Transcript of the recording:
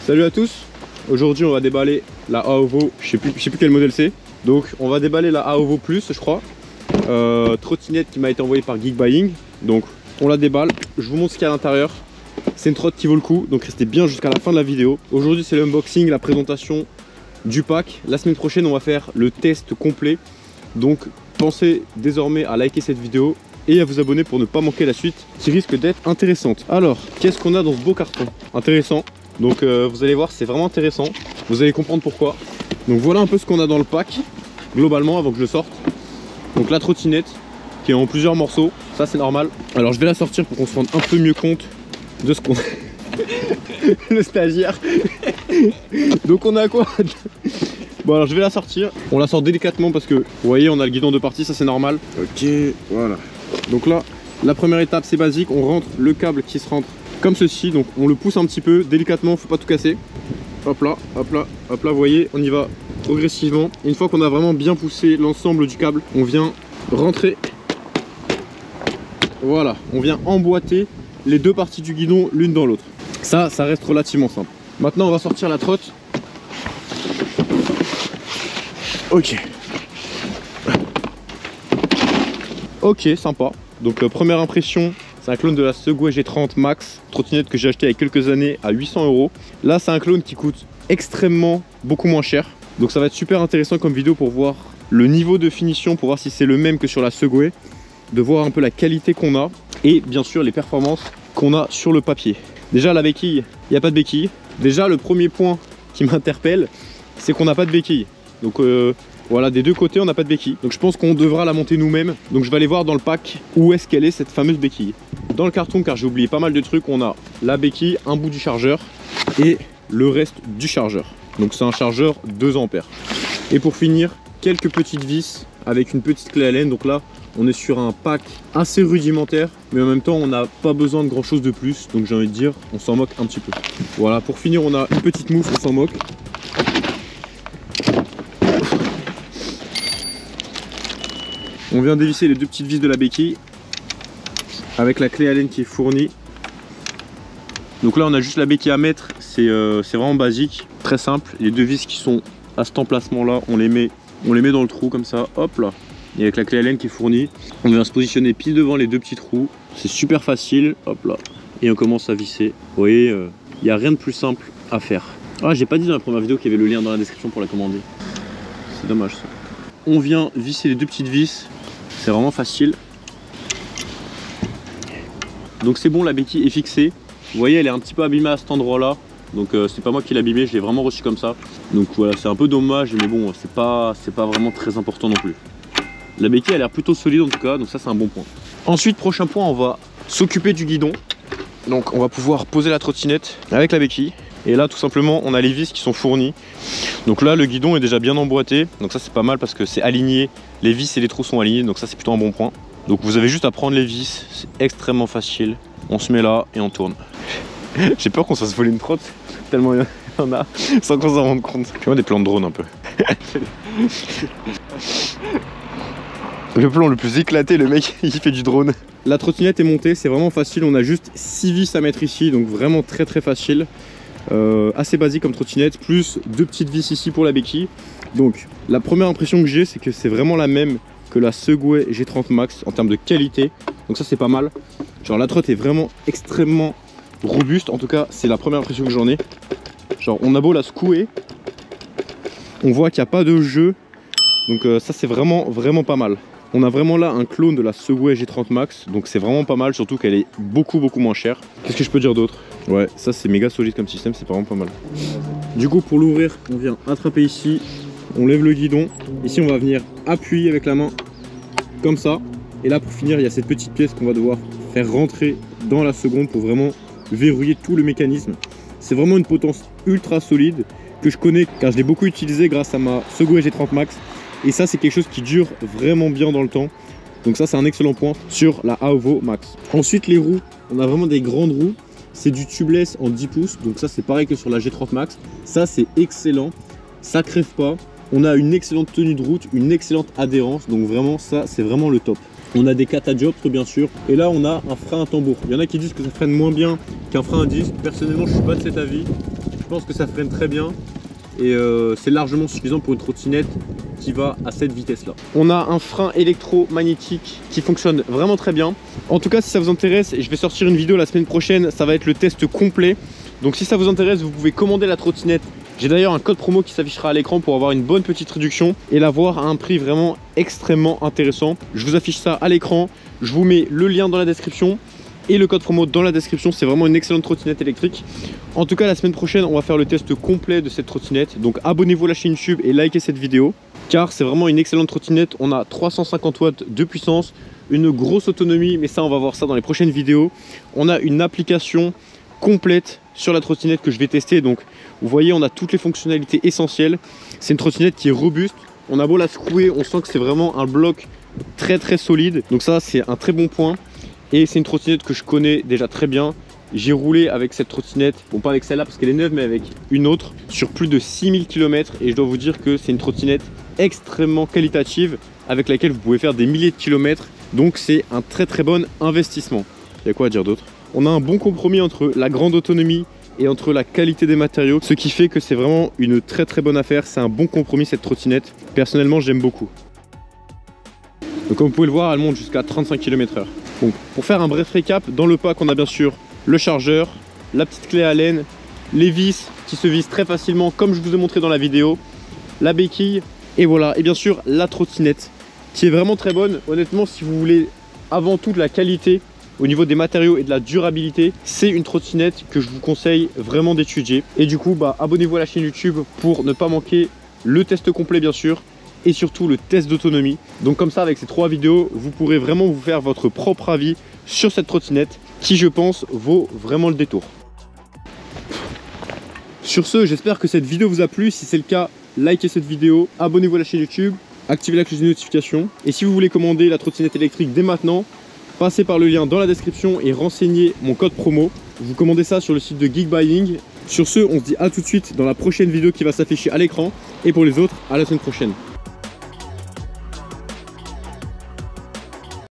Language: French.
Salut à tous. Aujourd'hui on va déballer la AOVO, je sais plus quel modèle c'est. Donc on va déballer la AOVO Plus je crois. Trottinette qui m'a été envoyée par Geek Buying. Donc on la déballe, je vous montre ce qu'il y a à l'intérieur. C'est une trotte qui vaut le coup, donc restez bien jusqu'à la fin de la vidéo. Aujourd'hui c'est l'unboxing, la présentation du pack. La semaine prochaine on va faire le test complet. Donc pensez désormais à liker cette vidéo et à vous abonner pour ne pas manquer la suite qui risque d'être intéressante. Alors qu'est-ce qu'on a dans ce beau carton? Intéressant. Donc vous allez voir, c'est vraiment intéressant. Vous allez comprendre pourquoi. Donc voilà un peu ce qu'on a dans le pack globalement avant que je le sorte. Donc la trottinette qui est en plusieurs morceaux, ça c'est normal. Alors je vais la sortir pour qu'on se rende un peu mieux compte de ce qu'on a. Le stagiaire. Donc on a quoi? Bon alors je vais la sortir. On la sort délicatement parce que vous voyez on a le guidon de partie, ça c'est normal. Ok, voilà. Donc là la première étape c'est basique, on rentre le câble qui se rentre comme ceci, donc on le pousse un petit peu délicatement, faut pas tout casser. Hop là, hop là, hop là, vous voyez, on y va progressivement. Une fois qu'on a vraiment bien poussé l'ensemble du câble, on vient rentrer. Voilà, on vient emboîter les deux parties du guidon l'une dans l'autre. Ça reste relativement simple. Maintenant on va sortir la trotte. Ok. Ok, sympa. Donc première impression, c'est un clone de la Segway G30 Max, trottinette que j'ai acheté il y a quelques années à 800 €. Là c'est un clone qui coûte extrêmement beaucoup moins cher. Donc ça va être super intéressant comme vidéo pour voir le niveau de finition, pour voir si c'est le même que sur la Segway, de voir un peu la qualité qu'on a et bien sûr les performances qu'on a sur le papier. Déjà la béquille, il n'y a pas de béquille. Déjà le premier point qui m'interpelle, c'est qu'on n'a pas de béquille. Donc voilà, des deux côtés on n'a pas de béquille. Donc je pense qu'on devra la monter nous-mêmes. Donc je vais aller voir dans le pack où est-ce qu'elle est cette fameuse béquille. Dans le carton, car j'ai oublié pas mal de trucs, on a la béquille, un bout du chargeur et le reste du chargeur. Donc c'est un chargeur 2 ampères. Et pour finir, quelques petites vis avec une petite clé Allen. Donc là on est sur un pack assez rudimentaire, mais en même temps on n'a pas besoin de grand chose de plus. Donc j'ai envie de dire, on s'en moque un petit peu. Voilà, pour finir on a une petite moufle, on s'en moque. On vient dévisser les deux petites vis de la béquille avec la clé Allen qui est fournie. Donc là on a juste la béquille à mettre, c'est vraiment basique, très simple. Les deux vis qui sont à cet emplacement là, on les met dans le trou comme ça, hop là. Et avec la clé Allen qui est fournie, on vient se positionner pile devant les deux petits trous. C'est super facile, hop là. Et on commence à visser. Vous voyez, il n'y a rien de plus simple à faire. Ah, j'ai pas dit dans la première vidéo qu'il y avait le lien dans la description pour la commander. C'est dommage ça. On vient visser les deux petites vis. C'est vraiment facile. Donc c'est bon, la béquille est fixée. Vous voyez, elle est un petit peu abîmée à cet endroit là. Donc c'est pas moi qui l'ai abîmée, je l'ai vraiment reçu comme ça. Donc voilà, c'est un peu dommage, mais bon, c'est pas vraiment très important non plus. La béquille a l'air plutôt solide en tout cas, donc ça c'est un bon point. Ensuite, prochain point, on va s'occuper du guidon. Donc on va pouvoir poser la trottinette avec la béquille. Et là tout simplement on a les vis qui sont fournies. Donc là le guidon est déjà bien emboîté. Donc ça c'est pas mal parce que c'est aligné. Les vis et les trous sont alignés. Donc ça c'est plutôt un bon point. Donc vous avez juste à prendre les vis. C'est extrêmement facile. On se met là et on tourne. J'ai peur qu'on se fasse voler une trotte. Tellement il y en a sans qu'on s'en rende compte. Tu vois des plans de drone un peu. Le plan le plus éclaté, le mec il fait du drone. La trottinette est montée, c'est vraiment facile. On a juste 6 vis à mettre ici. Donc vraiment très facile. Assez basique comme trottinette, plus deux petites vis ici pour la béquille. Donc la première impression que j'ai, c'est que c'est vraiment la même que la Segway G30 Max en termes de qualité. Donc ça c'est pas mal. Genre la trotte est vraiment extrêmement robuste. En tout cas c'est la première impression que j'en ai. Genre on a beau la secouer, on voit qu'il n'y a pas de jeu. Donc ça c'est vraiment pas mal. On a vraiment là un clone de la Segway G30 Max. Donc c'est vraiment pas mal, surtout qu'elle est beaucoup moins chère. Qu'est-ce que je peux dire d'autre? Ouais, ça c'est méga solide comme système, c'est vraiment pas mal. Du coup pour l'ouvrir, on vient attraper ici, on lève le guidon. Ici on va venir appuyer avec la main, comme ça. Et là pour finir, il y a cette petite pièce qu'on va devoir faire rentrer dans la seconde pour vraiment verrouiller tout le mécanisme. C'est vraiment une potence ultra solide que je connais car je l'ai beaucoup utilisé grâce à ma Segway G30 Max. Et ça c'est quelque chose qui dure vraiment bien dans le temps. Donc ça c'est un excellent point sur la AOVO Max. Ensuite les roues, on a vraiment des grandes roues. C'est du tubeless en 10 pouces, donc ça c'est pareil que sur la G30 Max. Ça c'est excellent, ça crève pas. On a une excellente tenue de route, une excellente adhérence, donc vraiment ça c'est vraiment le top. On a des catadioptres bien sûr. Et là on a un frein à tambour. Il y en a qui disent que ça freine moins bien qu'un frein à disque. Personnellement je suis pas de cet avis. Je pense que ça freine très bien. Et c'est largement suffisant pour une trottinette qui va à cette vitesse là. On a un frein électromagnétique qui fonctionne vraiment très bien. En tout cas si ça vous intéresse, je vais sortir une vidéo la semaine prochaine, ça va être le test complet. Donc si ça vous intéresse, vous pouvez commander la trottinette. J'ai d'ailleurs un code promo qui s'affichera à l'écran pour avoir une bonne petite réduction et l'avoir à un prix vraiment extrêmement intéressant. Je vous affiche ça à l'écran, je vous mets le lien dans la description et le code promo dans la description. C'est vraiment une excellente trottinette électrique. En tout cas la semaine prochaine on va faire le test complet de cette trottinette. Donc abonnez-vous à la chaîne YouTube et likez cette vidéo car c'est vraiment une excellente trottinette. On a 350 watts de puissance, une grosse autonomie, mais ça on va voir ça dans les prochaines vidéos. On a une application complète sur la trottinette que je vais tester. Donc vous voyez on a toutes les fonctionnalités essentielles. C'est une trottinette qui est robuste. On a beau la secouer, on sent que c'est vraiment un bloc très solide. Donc ça c'est un très bon point. Et c'est une trottinette que je connais déjà très bien. J'ai roulé avec cette trottinette, bon pas avec celle-là parce qu'elle est neuve, mais avec une autre sur plus de 6000 km. Et je dois vous dire que c'est une trottinette extrêmement qualitative avec laquelle vous pouvez faire des milliers de kilomètres. Donc c'est un très bon investissement. Il y a quoi à dire d'autre? On a un bon compromis entre la grande autonomie et entre la qualité des matériaux, ce qui fait que c'est vraiment une très bonne affaire. C'est un bon compromis cette trottinette. Personnellement j'aime beaucoup. Donc comme vous pouvez le voir, elle monte jusqu'à 35 km/h. Bon, pour faire un bref récap, dans le pack on a bien sûr le chargeur, la petite clé Allen, les vis qui se vissent très facilement comme je vous ai montré dans la vidéo, la béquille et voilà, et bien sûr la trottinette qui est vraiment très bonne. Honnêtement si vous voulez avant tout de la qualité au niveau des matériaux et de la durabilité, c'est une trottinette que je vous conseille vraiment d'étudier. Et du coup abonnez-vous à la chaîne YouTube pour ne pas manquer le test complet bien sûr et surtout le test d'autonomie. Donc comme ça avec ces 3 vidéos vous pourrez vraiment vous faire votre propre avis sur cette trottinette qui je pense vaut vraiment le détour. Sur ce, j'espère que cette vidéo vous a plu. Si c'est le cas, likez cette vidéo, abonnez-vous à la chaîne YouTube, activez la cloche de notification. Et si vous voulez commander la trottinette électrique dès maintenant, passez par le lien dans la description et renseignez mon code promo. Vous commandez ça sur le site de Geekbuying. Sur ce, on se dit à tout de suite dans la prochaine vidéo qui va s'afficher à l'écran. Et pour les autres, à la semaine prochaine.